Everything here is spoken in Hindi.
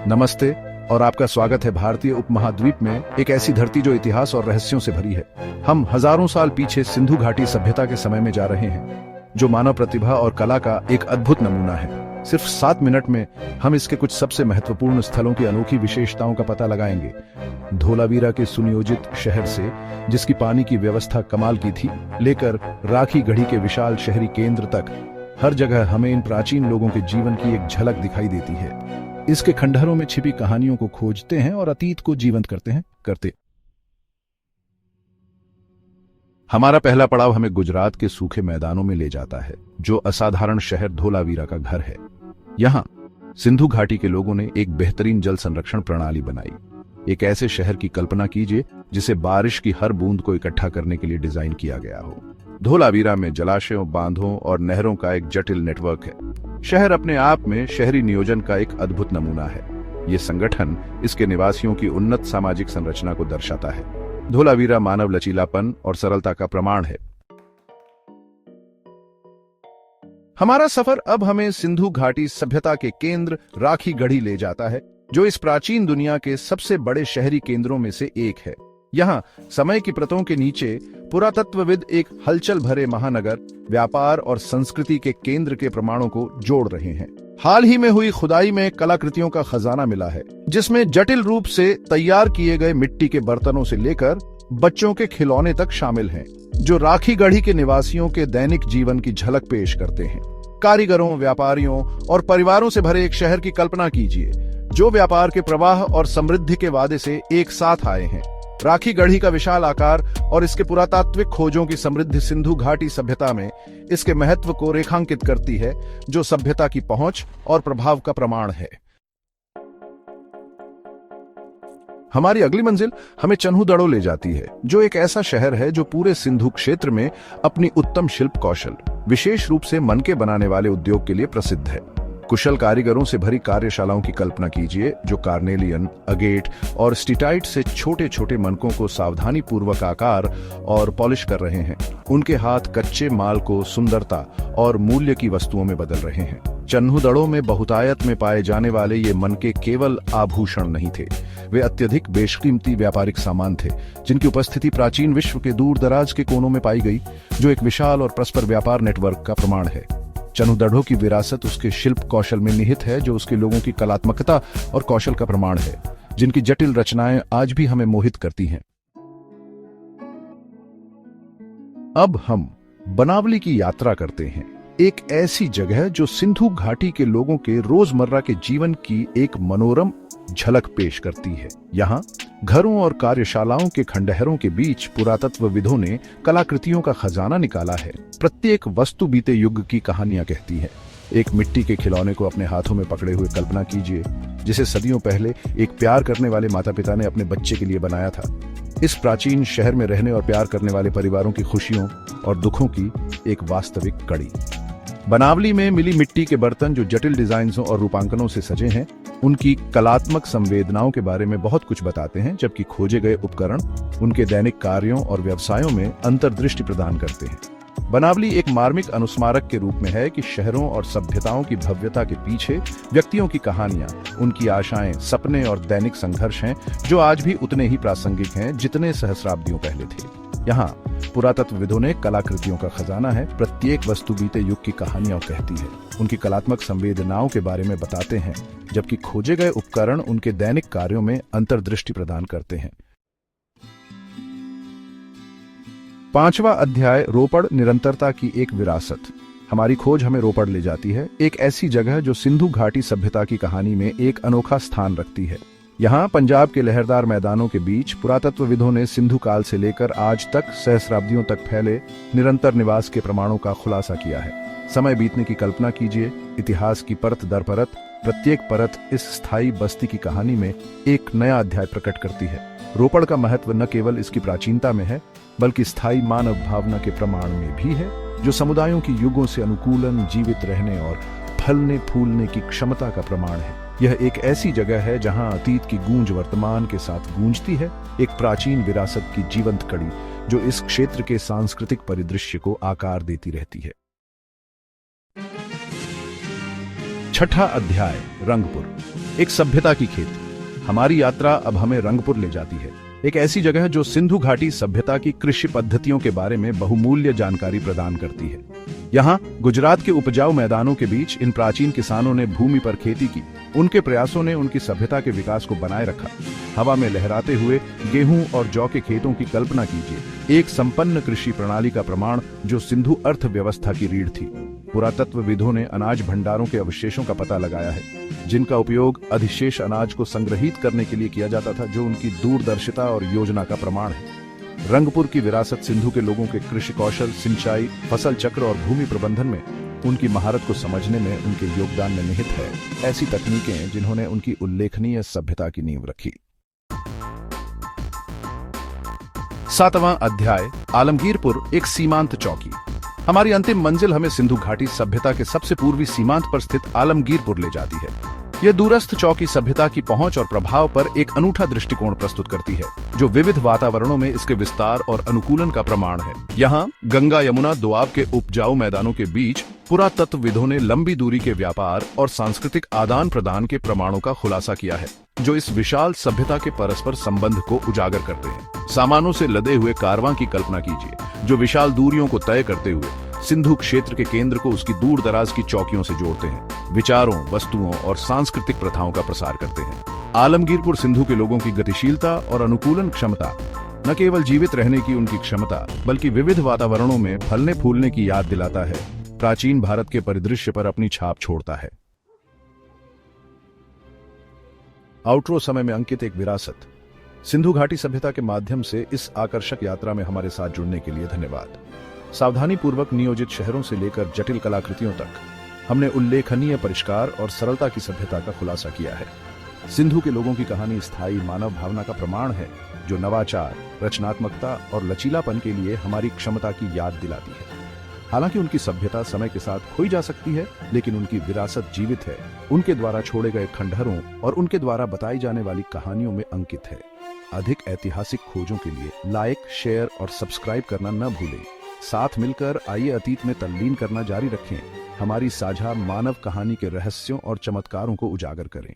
नमस्ते और आपका स्वागत है भारतीय उपमहाद्वीप में एक ऐसी धरती जो इतिहास और रहस्यों से भरी है। हम हजारों साल पीछे सिंधु घाटी सभ्यता के समय में जा रहे हैं, जो मानव प्रतिभा और कला का एक अद्भुत नमूना है। सिर्फ 7 मिनट में हम इसके कुछ सबसे महत्वपूर्ण स्थलों की अनोखी विशेषताओं का पता लगाएंगे। धोलावीरा के सुनियोजित शहर से, जिसकी पानी की व्यवस्था कमाल की थी, लेकर राखी गढ़ी के विशाल शहरी केंद्र तक, हर जगह हमें इन प्राचीन लोगों के जीवन की एक झलक दिखाई देती है। इसके खंडहरों में छिपी कहानियों को खोजते हैं और अतीत को जीवंत करते। हमारा पहला पड़ाव हमें गुजरात के सूखे मैदानों में ले जाता है, जो असाधारण शहर धोलावीरा का घर है। यहाँ सिंधु घाटी के लोगों ने एक बेहतरीन जल संरक्षण प्रणाली बनाई। एक ऐसे शहर की कल्पना कीजिए जिसे बारिश की हर बूंद को इकट्ठा करने के लिए डिजाइन किया गया हो। धोलावीरा में जलाशयों, बांधों और नहरों का एक जटिल नेटवर्क है। शहर अपने आप में शहरी नियोजन का एक अद्भुत नमूना है। ये संगठन इसके निवासियों की उन्नत सामाजिक संरचना को दर्शाता है। धोलावीरा मानव लचीलापन और सरलता का प्रमाण है। हमारा सफर अब हमें सिंधु घाटी सभ्यता के केंद्र राखी गढ़ी ले जाता है, जो इस प्राचीन दुनिया के सबसे बड़े शहरी केंद्रों में से एक है। यहाँ समय की परतों के नीचे पुरातत्वविद एक हलचल भरे महानगर, व्यापार और संस्कृति के केंद्र के प्रमाणों को जोड़ रहे हैं। हाल ही में हुई खुदाई में कलाकृतियों का खजाना मिला है, जिसमें जटिल रूप से तैयार किए गए मिट्टी के बर्तनों से लेकर बच्चों के खिलौने तक शामिल हैं, जो राखी गढ़ी के निवासियों के दैनिक जीवन की झलक पेश करते हैं। कारीगरों, व्यापारियों और परिवारों से भरे एक शहर की कल्पना कीजिए, जो व्यापार के प्रवाह और समृद्धि के वादे से एक साथ आए हैं। राखी गढ़ी का विशाल आकार और इसके पुरातात्विक खोजों की समृद्धि सिंधु घाटी सभ्यता में इसके महत्व को रेखांकित करती है, जो सभ्यता की पहुंच और प्रभाव का प्रमाण है। हमारी अगली मंजिल हमें चन्हुदड़ो ले जाती है, जो एक ऐसा शहर है जो पूरे सिंधु क्षेत्र में अपनी उत्तम शिल्प कौशल, विशेष रूप से मनके बनाने वाले उद्योग के लिए प्रसिद्ध है। कुशल कारीगरों से भरी कार्यशालाओं की कल्पना कीजिए, जो कार्नेलियन, अगेट और स्टीटाइट से छोटे छोटे मनकों को सावधानी पूर्वक आकार और पॉलिश कर रहे हैं। उनके हाथ कच्चे माल को सुंदरता और मूल्य की वस्तुओं में बदल रहे हैं। चन्हुदड़ों में बहुतायत में पाए जाने वाले ये मनके केवल आभूषण नहीं थे, वे अत्यधिक बेशकीमती व्यापारिक सामान थे, जिनकी उपस्थिति प्राचीन विश्व के दूर दराज के कोनों में पाई गई, जो एक विशाल और परस्पर व्यापार नेटवर्क का प्रमाण है। चन्हुदड़ो की विरासत उसके शिल्प कौशल में निहित है, जो उसके लोगों की कलात्मकता और कौशल का प्रमाण है, जिनकी जटिल रचनाएं आज भी हमें मोहित करती हैं। अब हम बनावली की यात्रा करते हैं, एक ऐसी जगह जो सिंधु घाटी के लोगों के रोजमर्रा के जीवन की एक मनोरम झलक पेश करती है। यहाँ घरों और कार्यशालाओं के खंडहरों के बीच पुरातत्वविदों ने कलाकृतियों का खजाना निकाला है। प्रत्येक वस्तु बीते युग की कहानियां कहती है। एक मिट्टी के खिलौने को अपने हाथों में पकड़े हुए कल्पना कीजिए, जिसे सदियों पहले एक प्यार करने वाले माता पिता ने अपने बच्चे के लिए बनाया था। इस प्राचीन शहर में रहने और प्यार करने वाले परिवारों की खुशियों और दुखों की एक वास्तविक कड़ी। बनावली में मिली मिट्टी के बर्तन, जो जटिल डिजाइनों और रूपांकनों से सजे हैं, उनकी कलात्मक संवेदनाओं के बारे में बहुत कुछ बताते हैं, जबकि खोजे गए उपकरण उनके दैनिक कार्यों और व्यवसायों में अंतर्दृष्टि प्रदान करते हैं। बनावली एक मार्मिक अनुस्मारक के रूप में है कि शहरों और सभ्यताओं की भव्यता के पीछे व्यक्तियों की कहानियां, उनकी आशाएं, सपने और दैनिक संघर्ष हैं, जो आज भी उतने ही प्रासंगिक हैं जितने सहस्राब्दियों पहले थे। यहाँ पुरातत्वविदों ने कलाकृतियों का खजाना है। प्रत्येक वस्तु बीते युग की कहानियां कहती है, उनकी कलात्मक संवेदनाओं के बारे में बताते हैं, जबकि खोजे गए उपकरण उनके दैनिक कार्यों में अंतर्दृष्टि प्रदान करते हैं। 5वां अध्याय, रोपड़, निरंतरता की एक विरासत। हमारी खोज हमें रोपड़ ले जाती है, एक ऐसी जगह जो सिंधु घाटी सभ्यता की कहानी में एक अनोखा स्थान रखती है। यहाँ पंजाब के लहरदार मैदानों के बीच पुरातत्वविदों ने सिंधु काल से लेकर आज तक सहस्राब्दियों तक फैले निरंतर निवास के प्रमाणों का खुलासा किया है। समय बीतने की कल्पना कीजिए, इतिहास की परत दर परत, प्रत्येक परत इस स्थायी बस्ती की कहानी में एक नया अध्याय प्रकट करती है। रोपड़ का महत्व न केवल इसकी प्राचीनता में है, बल्कि स्थायी मानव भावना के प्रमाण में भी है, जो समुदायों की युगों से अनुकूलन, जीवित रहने और फलने फूलने की क्षमता का प्रमाण है। यह एक ऐसी जगह है जहां अतीत की गूंज वर्तमान के साथ गूंजती है, एक प्राचीन विरासत की जीवंत कड़ी जो इस क्षेत्र के सांस्कृतिक परिदृश्य को आकार देती रहती है। छठा अध्याय, रंगपुर, एक सभ्यता की खेती। हमारी यात्रा अब हमें रंगपुर ले जाती है, एक ऐसी जगह जो सिंधु घाटी सभ्यता की कृषि पद्धतियों के बारे में बहुमूल्य जानकारी प्रदान करती है। यहाँ गुजरात के उपजाऊ मैदानों के बीच इन प्राचीन किसानों ने भूमि पर खेती की। उनके प्रयासों ने उनकी सभ्यता के विकास को बनाए रखा। हवा में लहराते हुए गेहूं और जौ के खेतों की कल्पना कीजिए, एक संपन्न कृषि प्रणाली का प्रमाण जो सिंधु अर्थव्यवस्था की रीढ़ थी। पुरातत्वविदों ने अनाज भंडारों के अवशेषों का पता लगाया है, जिनका उपयोग अधिशेष अनाज को संग्रहित करने के लिए किया जाता था, जो उनकी दूरदर्शिता और योजना का प्रमाण है। रंगपुर की विरासत सिंधु के लोगों के कृषि कौशल, सिंचाई, फसल चक्र और भूमि प्रबंधन में उनकी महारत को समझने में उनके योगदान में निहित है। ऐसी तकनीकें जिन्होंने उनकी उल्लेखनीय सभ्यता की नींव रखी। सातवां अध्याय, आलमगीरपुर, एक सीमांत चौकी। हमारी अंतिम मंजिल हमें सिंधु घाटी सभ्यता के सबसे पूर्वी सीमांत पर स्थित आलमगीरपुर ले जाती है। यह दूरस्थ चौकी सभ्यता की पहुंच और प्रभाव पर एक अनूठा दृष्टिकोण प्रस्तुत करती है, जो विविध वातावरणों में इसके विस्तार और अनुकूलन का प्रमाण है। यहाँ गंगा यमुना दोआब के उपजाऊ मैदानों के बीच पुरातत्वविदों ने लंबी दूरी के व्यापार और सांस्कृतिक आदान प्रदान के प्रमाणों का खुलासा किया है, जो इस विशाल सभ्यता के परस्पर संबंध को उजागर करते हैं। सामानों से लदे हुए कारवां की कल्पना कीजिए, जो विशाल दूरियों को तय करते हुए सिंधु क्षेत्र के केंद्र को उसकी दूर दराज की चौकियों से जोड़ते हैं, विचारों, वस्तुओं और सांस्कृतिक प्रथाओं का प्रसार करते हैं। आलमगीरपुर सिंधु के लोगों की गतिशीलता और अनुकूलन क्षमता न केवल जीवित रहने की उनकी क्षमता, बल्कि विविध वातावरणों में फलने फूलने की याद दिलाता है, प्राचीन भारत के परिदृश्य पर अपनी छाप छोड़ता है। आउटरो समय में अंकित एक विरासत। सिंधु घाटी सभ्यता के माध्यम से इस आकर्षक यात्रा में हमारे साथ जुड़ने के लिए धन्यवाद। सावधानी पूर्वक नियोजित शहरों से लेकर जटिल कलाकृतियों तक हमने उल्लेखनीय परिष्कार और सरलता की सभ्यता का खुलासा किया है। सिंधु के लोगों की कहानी स्थायी मानव भावना का प्रमाण है, जो नवाचार, रचनात्मकता और लचीलापन के लिए हमारी क्षमता की याद दिलाती है। हालांकि उनकी सभ्यता समय के साथ खोई जा सकती है, लेकिन उनकी विरासत जीवित है, उनके द्वारा छोड़े गए खंडहरों और उनके द्वारा बताई जाने वाली कहानियों में अंकित है। अधिक ऐतिहासिक खोजों के लिए लाइक, शेयर और सब्सक्राइब करना न भूलें। साथ मिलकर आइए अतीत में तल्लीन करना जारी रखें, हमारी साझा मानव कहानी के रहस्यों और चमत्कारों को उजागर करें।